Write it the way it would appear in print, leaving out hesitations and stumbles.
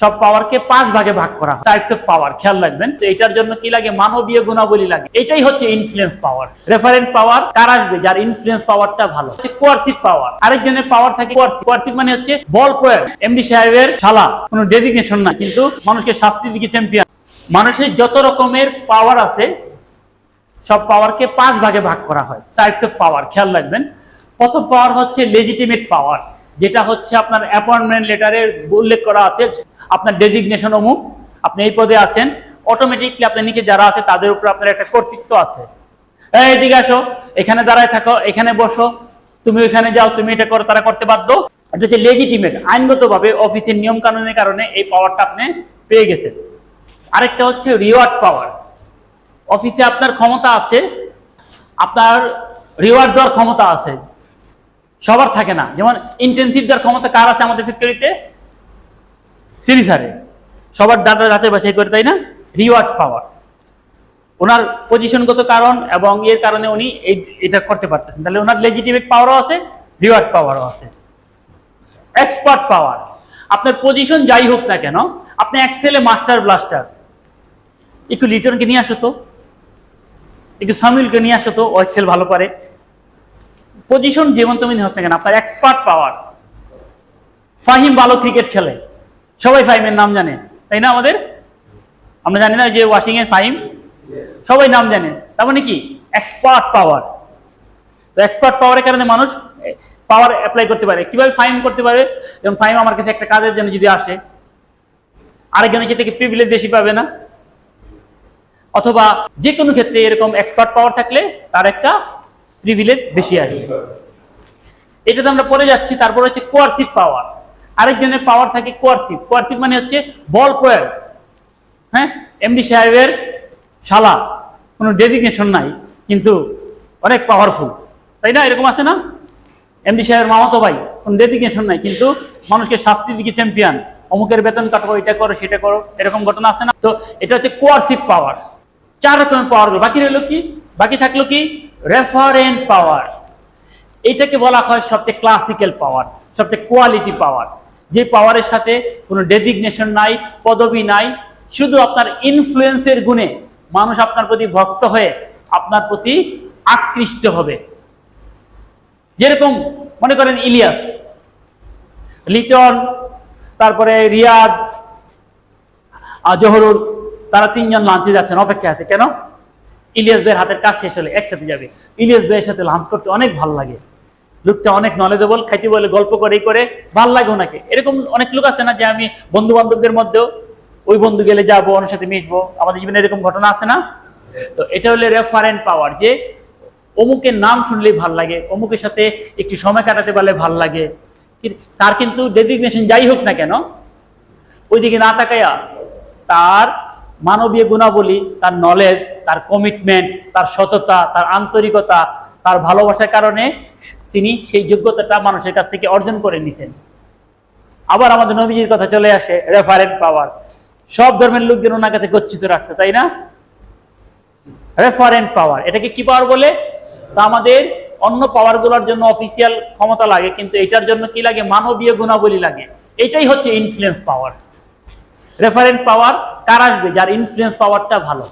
সব পাওয়ারকে 5 ভাগে ভাগ করা হয়। টাইপস অফ পাওয়ার খেয়াল রাখবেন। তো এটার জন্য কি লাগে? মানবীয় গুণাবলী লাগে। এটাই হচ্ছে ইনফ্লুয়েন্স পাওয়ার। রেফারেন্ট পাওয়ার কার আসবে? যার ইনফ্লুয়েন্স পাওয়ারটা ভালো। কোয়ার্সিভ পাওয়ার, আরেকজনের পাওয়ার থাকে কোয়ার্সিভ। কোয়ার্সিভ মানে হচ্ছে বল প্রয়োগ। এমডি সাহেবের শালা, কোনো ডেজিগনেশন না, কিন্তু মানুষকে শাস্তি দিকে চ্যাম্পিয়ন। মানুষের যত রকমের পাওয়ার আছে সব পাওয়ারকে 5 ভাগে ভাগ করা হয়। টাইপস অফ পাওয়ার খেয়াল রাখবেন। প্রথম পাওয়ার হচ্ছে লেজিটিমেট পাওয়ার, যেটা হচ্ছে আপনার অ্যাপয়েন্টমেন্ট লেটারে উল্লেখ করা আছে আপনার ডেজিগনেশন অমুক, আপনি এই পদে আছেন, অটোমেটিকলি আপনার নিচে যারা আছে তাদের উপর আপনার একটা কর্তৃত্ব আছে। এদিকে আসো, এখানে দাঁড়ায় থাকো, এখানে বসো, তুমি ওইখানে যাও, তুমি এটা করো, তারা করতে বাধ্য। এটা হচ্ছে লেজিটিমেট, আইনগতভাবে অফিসের নিয়ম কানুনের কারণে এই পাওয়ারটা আপনি পেয়ে গেছেন। আরেকটা হচ্ছে রিওয়ার্ড পাওয়ার। অফিসে আপনার ক্ষমতা আছে, আপনার রিওয়ার্ড দেওয়ার ক্ষমতা আছে, সবার থাকে না। যেমন ইন্টেনসিভ দেওয়ার ক্ষমতা কার আছে আমাদের ফ্যাক্টরিতে? সিরি স্যারে। সবার ডাটা যাচাই বাছাই করে, তাই না? রিওয়ার্ড পাওয়ার, ওনার পজিশনগত কারণ এবং এর কারণে উনি এটা করতে পারতেছেন। তাহলে ওনার লেজিটিমেট পাওয়ারও আছে, রিওয়ার্ড পাওয়ারও আছে। এক্সপার্ট পাওয়ার, আপনার পজিশন যাই হোক না কেন, আপনি এক্সেলে মাস্টার ব্লাস্টার, একটু লিটনকে নিয়ে আসো তো, একটু সামিলকে নিয়ে আসো তো, ও এক্সেল ভালো পারে। পজিশন যেমন তুমি হোক না কেন, আপনার এক্সপার্ট পাওয়ার। ফাহিম ভালো ক্রিকেট খেলে, সবাই ফাহিমের নাম জানে, তাই না? আমাদের আমরা জানি না যে ওয়াশিং এর ফাহিম, সবাই নাম জানে। তার মানে কি? এক্সপার্ট পাওয়ার। তো এক্সপার্ট পাওয়ারের কারণে মানুষ পাওয়ার অ্যাপ্লাই করতে পারে। কিভাবে ফাহিম করতে পারে? যেমন ফাহিম আমার কাছে একটা কাজের জন্য যদি আসে, আরেকজনের থেকে প্রিভিলেজ বেশি পাবে না? অথবা যে কোনো ক্ষেত্রে এরকম এক্সপার্ট পাওয়ার থাকলে তার একটা প্রিভিলেজ বেশি আসে। এটাতে আমরা পরে যাচ্ছি। তারপর হচ্ছে কোয়ার্সিভ পাওয়ার। আরেকজনের পাওয়ার থাকে কোয়ার্সিভ। কোয়ার্সিভ মানে হচ্ছে বল প্রয়োগ। হ্যাঁ, এমডি সাহেবের শালা, কোনো ডেজিগনেশন নাই, কিন্তু অনেক পাওয়ারফুল, তাই না? এরকম আছে না? এমডি সাহেবের মামাতো ভাই, কোনো ডেজিগনেশন নাই, কিন্তু মানুষকে শাস্তি দিকে চ্যাম্পিয়ন, অমুকের বেতন কাটবো, এটা করো সেটা করো, এরকম ঘটনা আছে না? তো এটা হচ্ছে কোয়ার্সিভ পাওয়ার। 4 রকমের পাওয়ার। বাকি রইল কি? বাকি থাকলো কি? রেফারেন্ট পাওয়ার। এটাকে বলা হয় সবচেয়ে ক্লাসিক্যাল পাওয়ার, সবচেয়ে কোয়ালিটি পাওয়ার। যে পাওয়ারের সাথে কোনো ডেজিগনেশন নাই, পদবি নাই, শুধু আপনার ইনফ্লুয়েন্সের গুণে মানুষ আপনার প্রতি ভক্ত হয়ে আপনার প্রতি আকৃষ্ট হবে। যেরকম মনে করেন ইলিয়াস, লিটন, তারপরে রিয়াদ, জহরুল, তারা 3 জন লাঞ্চে যাচ্ছেন, অপেক্ষা আছে। কেন? ইলিয়াস ভাইয়ের হাতের কাজ শেষ হলে একসাথে যাবে। ইলিয়াস ভাইয়ের সাথে লাঞ্চ করতে অনেক ভালো লাগে, লোকটা অনেক নলেজেবল, খাইতে বলে গল্প করে ভাল লাগে ওনাকে। এরকম অনেক লোক আছে না, যে আমি বন্ধু বান্ধবদের মধ্যেও ওই বন্ধু গেলে যাবো, ওনার সাথে মিশবো, আমাদের জীবনে এরকম ঘটনা আছে না? তো এটা হলো রেফারেন্ট পাওয়ার, যে অমুকের নাম শুনলেই ভাল লাগে, অমুকের সাথে একটু সময় কাটাতে পারলে ভাল লাগে। তার কিন্তু ডেজিগনেশন যাই হোক না কেন, ওইদিকে না তাকাইয়া তার মানবীয় গুণাবলী, তার নলেজ, তার কমিটমেন্ট, তার সততা, তার আন্তরিকতা, তার ভালোবাসার কারণে তিনি সেই যোগ্যতাটা মানুষের কাছ থেকে অর্জন করে নিছেন। আবার আমাদের নবীজির কথা চলে আসে, রেফারেন্ট পাওয়ার। সব ধর্মের লোকদের ওনার কাছে গচ্ছিত রাখতে, তাই না? রেফারেন্ট পাওয়ার, এটাকে কি পাওয়ার বলে? তা আমাদের অন্য পাওয়ার গুলোর জন্য অফিসিয়াল ক্ষমতা লাগে, কিন্তু এটার জন্য কি লাগে? মানবীয় গুণাবলী লাগে। এটাই হচ্ছে ইনফ্লুয়েন্স পাওয়ার। রেফারেন্ট পাওয়ার কার আসবে? যার ইনফ্লুয়েন্স পাওয়ারটা ভালো।